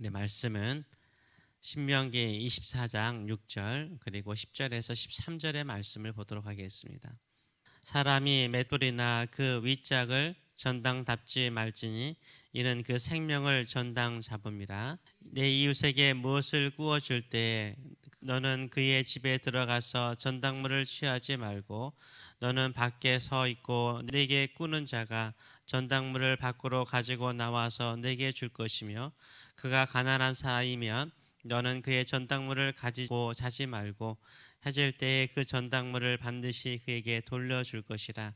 우리 말씀은 신명기 24장 6절 그리고 10절에서 13절의 말씀을 보도록 하겠습니다. 사람이 맷돌이나 그 윗짝을 전당 답지 말지니 이는 그 생명을 전당 잡음이라. 내 이웃에게 무엇을 구워 줄 때에 너는 그의 집에 들어가서 전당물을 취하지 말고 너는 밖에 서 있고 내게 꾸는 자가 전당물을 밖으로 가지고 나와서 내게 줄 것이며 그가 가난한 사람이면 너는 그의 전당물을 가지고 자지 말고 해질 때에 그 전당물을 반드시 그에게 돌려줄 것이라.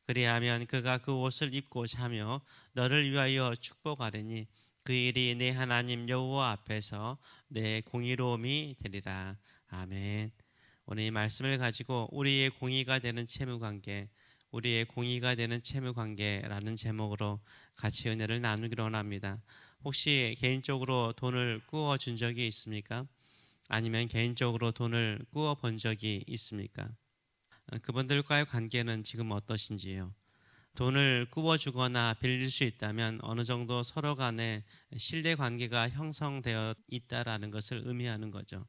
그리하면 그가 그 옷을 입고 자며 너를 위하여 축복하리니 그 일이 내 하나님 여호와 앞에서 내 공의로움이 되리라. 아멘. 오늘 이 말씀을 가지고 우리의 공의가 되는 채무관계, 우리의 공의가 되는 채무관계라는 제목으로 같이 은혜를 나누기로 원합니다. 혹시 개인적으로 돈을 꾸어 준 적이 있습니까? 아니면 개인적으로 돈을 꾸어 본 적이 있습니까? 그분들과의 관계는 지금 어떠신지요? 돈을 꾸어 주거나 빌릴 수 있다면 어느 정도 서로 간에 신뢰 관계가 형성되어 있다라는 것을 의미하는 거죠.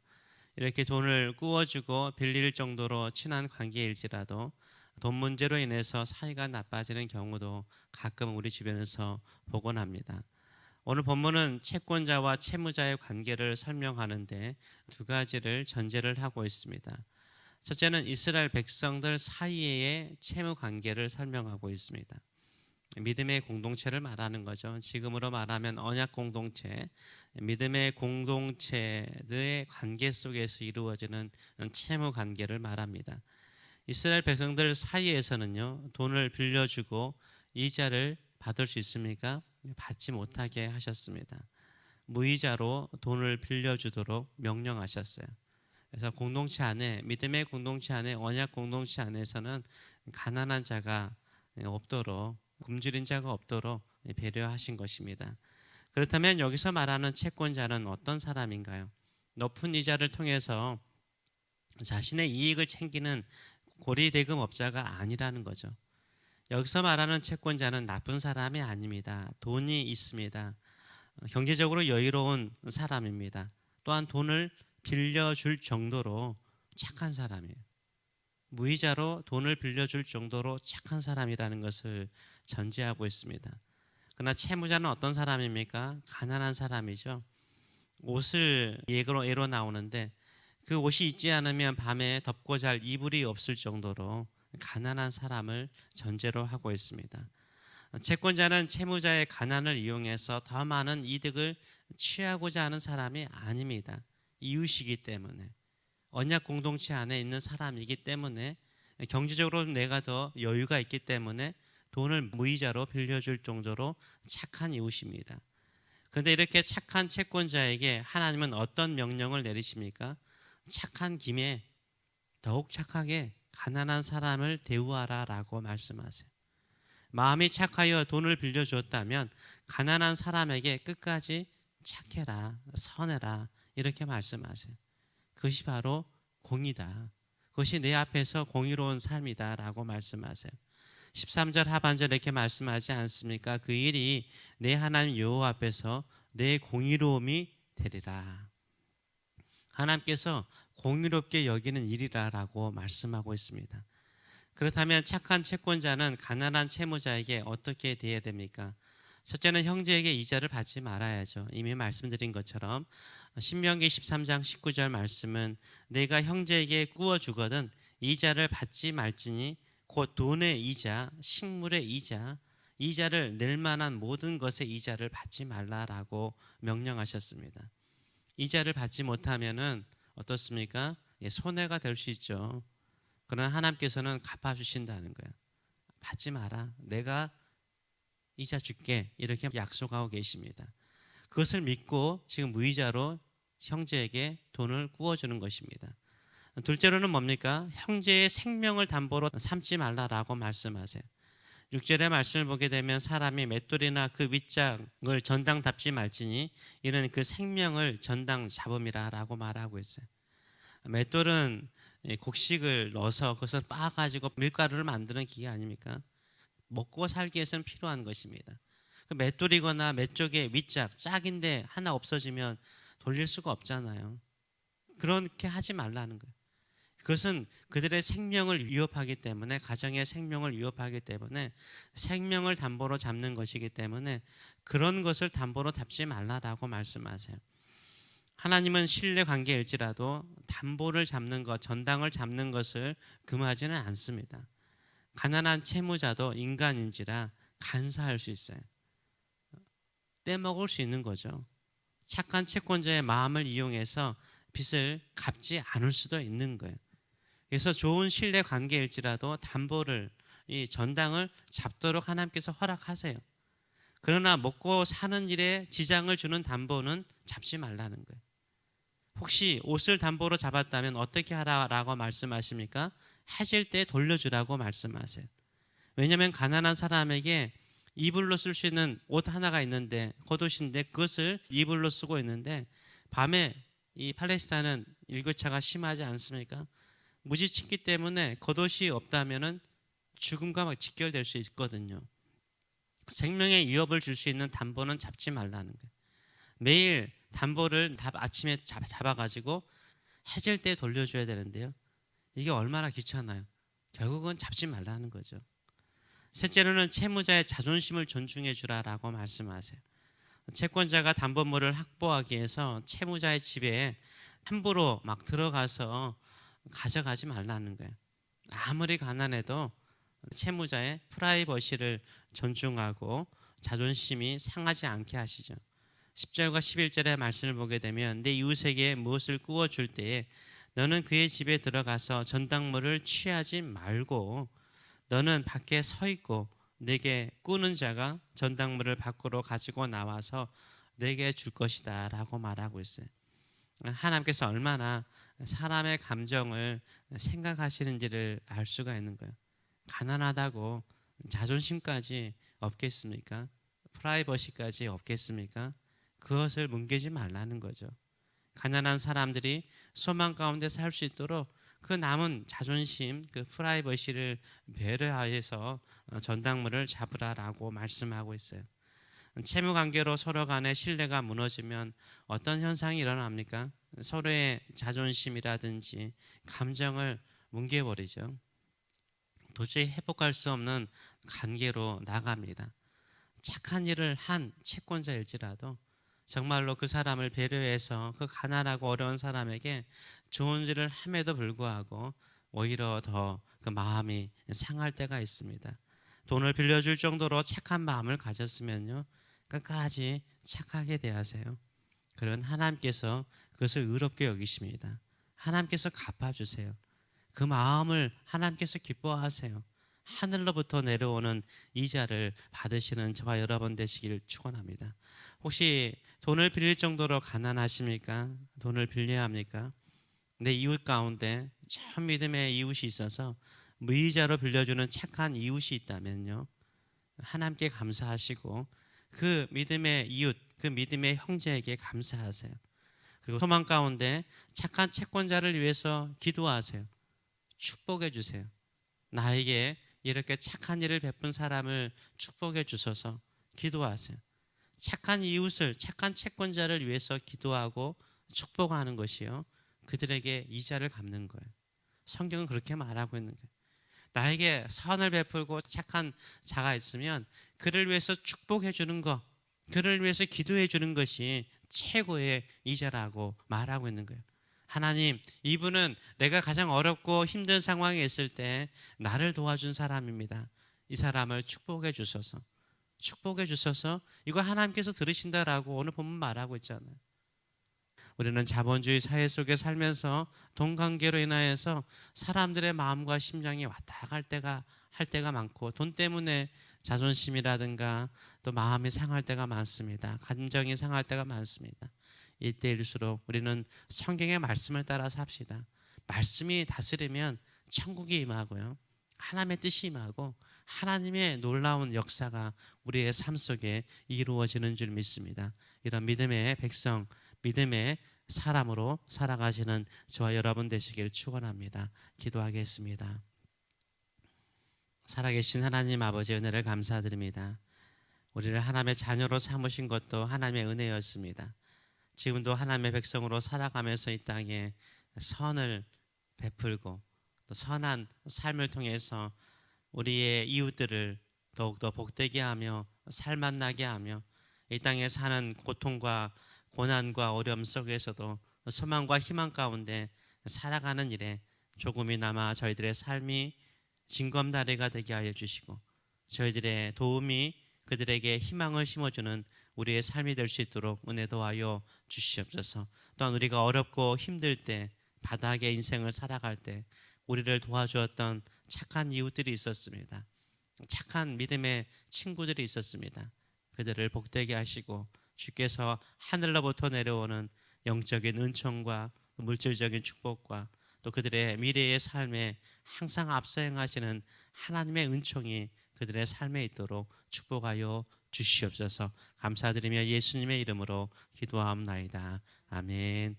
이렇게 돈을 꾸어 주고 빌릴 정도로 친한 관계일지라도 돈 문제로 인해서 사이가 나빠지는 경우도 가끔 우리 주변에서 보곤 합니다. 오늘 본문은 채권자와 채무자의 관계를 설명하는데 두 가지를 전제를 하고 있습니다. 첫째는 이스라엘 백성들 사이의 채무 관계를 설명하고 있습니다. 믿음의 공동체를 말하는 거죠. 지금으로 말하면 언약 공동체, 믿음의 공동체의 관계 속에서 이루어지는 채무 관계를 말합니다. 이스라엘 백성들 사이에서는요, 돈을 빌려주고 이자를 받을 수 있습니까? 받지 못하게 하셨습니다. 무이자로 돈을 빌려주도록 명령하셨어요. 그래서 공동체 안에, 믿음의 공동체 안에, 언약 공동체 안에서는 가난한 자가 없도록, 굶주린 자가 없도록 배려하신 것입니다. 그렇다면 여기서 말하는 채권자는 어떤 사람인가요? 높은 이자를 통해서 자신의 이익을 챙기는 고리대금업자가 아니라는 거죠. 여기서 말하는 채권자는 나쁜 사람이 아닙니다. 돈이 있습니다. 경제적으로 여유로운 사람입니다. 또한 돈을 빌려줄 정도로 착한 사람이에요. 무이자로 돈을 빌려줄 정도로 착한 사람이라는 것을 전제하고 있습니다. 그러나 채무자는 어떤 사람입니까? 가난한 사람이죠. 옷을 예로 나오는데 그 옷이 있지 않으면 밤에 덮고 잘 이불이 없을 정도로 가난한 사람을 전제로 하고 있습니다. 채권자는 채무자의 가난을 이용해서 더 많은 이득을 취하고자 하는 사람이 아닙니다. 이웃이기 때문에, 언약 공동체 안에 있는 사람이기 때문에, 경제적으로 내가 더 여유가 있기 때문에 돈을 무이자로 빌려줄 정도로 착한 이웃입니다. 그런데 이렇게 착한 채권자에게 하나님은 어떤 명령을 내리십니까? 착한 김에 더욱 착하게 가난한 사람을 대우하라 라고 말씀하세요. 마음이 착하여 돈을 빌려주었다면 가난한 사람에게 끝까지 착해라, 선해라 이렇게 말씀하세요. 그것이 바로 공의다. 그것이 내 앞에서 공의로운 삶이다 라고 말씀하세요. 13절 하반절 이렇게 말씀하지 않습니까? 그 일이 내 하나님 여호와 앞에서 내 공의로움이 되리라. 하나님께서 공의롭게 여기는 일이라고 말씀하고 있습니다. 그렇다면 착한 채권자는 가난한 채무자에게 어떻게 대해야 됩니까? 첫째는 형제에게 이자를 받지 말아야죠. 이미 말씀드린 것처럼 신명기 13장 19절 말씀은 내가 형제에게 구워 주거든 이자를 받지 말지니 곧 돈의 이자, 식물의 이자, 이자를 낼 만한 모든 것의 이자를 받지 말라라고 명령하셨습니다. 이자를 받지 못하면은 어떻습니까? 손해가 될 수 있죠. 그러나 하나님께서는 갚아주신다는 거예요. 받지 마라. 내가 이자 줄게. 이렇게 약속하고 계십니다. 그것을 믿고 지금 무이자로 형제에게 돈을 구워주는 것입니다. 둘째로는 뭡니까? 형제의 생명을 담보로 삼지 말라라고 말씀하세요. 6절의 말씀을 보게 되면 사람이 맷돌이나 그 윗장을 전당 답지 말지니 이는 그 생명을 전당 잡음이라 라고 말하고 있어요. 맷돌은 곡식을 넣어서 그것을 빻아가지고 밀가루를 만드는 기계 아닙니까? 먹고 살기 위해서는 필요한 것입니다. 그 맷돌이거나 맷 쪽에 윗짝 짝인데 하나 없어지면 돌릴 수가 없잖아요. 그렇게 하지 말라는 거예요. 그것은 그들의 생명을 위협하기 때문에, 가정의 생명을 위협하기 때문에, 생명을 담보로 잡는 것이기 때문에 그런 것을 담보로 잡지 말라라고 말씀하세요. 하나님은 신뢰 관계일지라도 담보를 잡는 것, 전당을 잡는 것을 금하지는 않습니다. 가난한 채무자도 인간인지라 간사할 수 있어요. 떼먹을 수 있는 거죠. 착한 채권자의 마음을 이용해서 빚을 갚지 않을 수도 있는 거예요. 그래서 좋은 신뢰 관계일지라도 담보를, 이 전당을 잡도록 하나님께서 허락하세요. 그러나 먹고 사는 일에 지장을 주는 담보는 잡지 말라는 거예요. 혹시 옷을 담보로 잡았다면 어떻게 하라라고 말씀하십니까? 해질 때 돌려주라고 말씀하세요. 왜냐하면 가난한 사람에게 이불로 쓸 수 있는 옷 하나가 있는데, 겉옷인데 그것을 이불로 쓰고 있는데, 밤에 이 팔레스타인은 일교차가 심하지 않습니까? 무지친기 때문에 겉옷이 없다면은 죽음과 직결될 수 있거든요. 생명의 위협을 줄 수 있는 담보는 잡지 말라는 거예요. 매일 담보를 아침에 잡아가지고 해질 때 돌려줘야 되는데요. 이게 얼마나 귀찮아요. 결국은 잡지 말라는 거죠. 셋째로는 채무자의 자존심을 존중해 주라라고 말씀하세요. 채권자가 담보물을 확보하기 위해서 채무자의 집에 함부로 막 들어가서 가져가지 말라는 거예요. 아무리 가난해도 채무자의 프라이버시를 존중하고 자존심이 상하지 않게 하시죠. 10절과 11절의 말씀을 보게 되면 내 이웃에게 무엇을 구워줄 때에 너는 그의 집에 들어가서 전당물을 취하지 말고 너는 밖에 서 있고 내게 꾸는 자가 전당물을 밖으로 가지고 나와서 내게 줄 것이다 라고 말하고 있어요. 하나님께서 얼마나 사람의 감정을 생각하시는지를 알 수가 있는 거예요. 가난하다고 자존심까지 없겠습니까? 프라이버시까지 없겠습니까? 그것을 뭉개지 말라는 거죠. 가난한 사람들이 소망 가운데 살 수 있도록 그 남은 자존심, 그 프라이버시를 배려하여서 전당물을 잡으라라고 말씀하고 있어요. 채무 관계로 서로 간의 신뢰가 무너지면 어떤 현상이 일어납니까? 서로의 자존심이라든지 감정을 뭉개버리죠. 도저히 회복할 수 없는 관계로 나갑니다. 착한 일을 한 채권자일지라도 정말로 그 사람을 배려해서 그 가난하고 어려운 사람에게 좋은 일을 함에도 불구하고 오히려 더 그 마음이 상할 때가 있습니다. 돈을 빌려줄 정도로 착한 마음을 가졌으면요, 끝까지 착하게 대하세요. 그런 하나님께서 그것을 의롭게 여기십니다. 하나님께서 갚아주세요. 그 마음을 하나님께서 기뻐하세요. 하늘로부터 내려오는 이자를 받으시는 저와 여러분 되시길 축원합니다. 혹시 돈을 빌릴 정도로 가난하십니까? 돈을 빌려야 합니까? 내 이웃 가운데 참 믿음의 이웃이 있어서 무이자로 빌려주는 착한 이웃이 있다면요, 하나님께 감사하시고 그 믿음의 이웃, 그 믿음의 형제에게 감사하세요. 그리고 소망 가운데 착한 채권자를 위해서 기도하세요. 축복해 주세요. 나에게 이렇게 착한 일을 베푼 사람을 축복해 주셔서 기도하세요. 착한 이웃을, 착한 채권자를 위해서 기도하고 축복하는 것이요, 그들에게 이자를 갚는 거예요. 성경은 그렇게 말하고 있는 거예요. 나에게 선을 베풀고 착한 자가 있으면 그를 위해서 축복해 주는 것, 그를 위해서 기도해 주는 것이 최고의 이자라고 말하고 있는 거예요. 하나님, 이분은 내가 가장 어렵고 힘든 상황에 있을 때 나를 도와준 사람입니다. 이 사람을 축복해 주셔서, 축복해 주셔서 이거 하나님께서 들으신다라고 오늘 본문 말하고 있잖아요. 우리는 자본주의 사회 속에 살면서 돈 관계로 인하여서 사람들의 마음과 심장이 왔다 할 때가 많고, 돈 때문에 자존심이라든가 또 마음이 상할 때가 많습니다. 감정이 상할 때가 많습니다. 이때일수록 우리는 성경의 말씀을 따라 삽시다. 말씀이 다스리면 천국이 임하고요, 하나님의 뜻이 임하고 하나님의 놀라운 역사가 우리의 삶 속에 이루어지는 줄 믿습니다. 이런 믿음의 백성, 믿음의 사람으로 살아가시는 저와 여러분 되시길 축원합니다. 기도하겠습니다. 살아계신 하나님 아버지, 은혜를 감사드립니다. 우리를 하나님의 자녀로 삼으신 것도 하나님의 은혜였습니다. 지금도 하나님의 백성으로 살아가면서 이 땅에 선을 베풀고 또 선한 삶을 통해서 우리의 이웃들을 더욱더 복되게 하며 살맛나게 하며 이 땅에 사는 고통과 고난과 어려움 속에서도 소망과 희망 가운데 살아가는 일에 조금이나마 저희들의 삶이 징검다리가 되게 하여 주시고 저희들의 도움이 그들에게 희망을 심어주는 우리의 삶이 될 수 있도록 은혜 도하여 주시옵소서. 또한 우리가 어렵고 힘들 때 바닥의 인생을 살아갈 때 우리를 도와주었던 착한 이웃들이 있었습니다. 착한 믿음의 친구들이 있었습니다. 그들을 복되게 하시고 주께서 하늘로부터 내려오는 영적인 은총과 물질적인 축복과 또 그들의 미래의 삶에 항상 앞서 행하시는 하나님의 은총이 그들의 삶에 있도록 축복하여 주시옵소서. 감사드리며 예수님의 이름으로 기도하옵나이다. 아멘.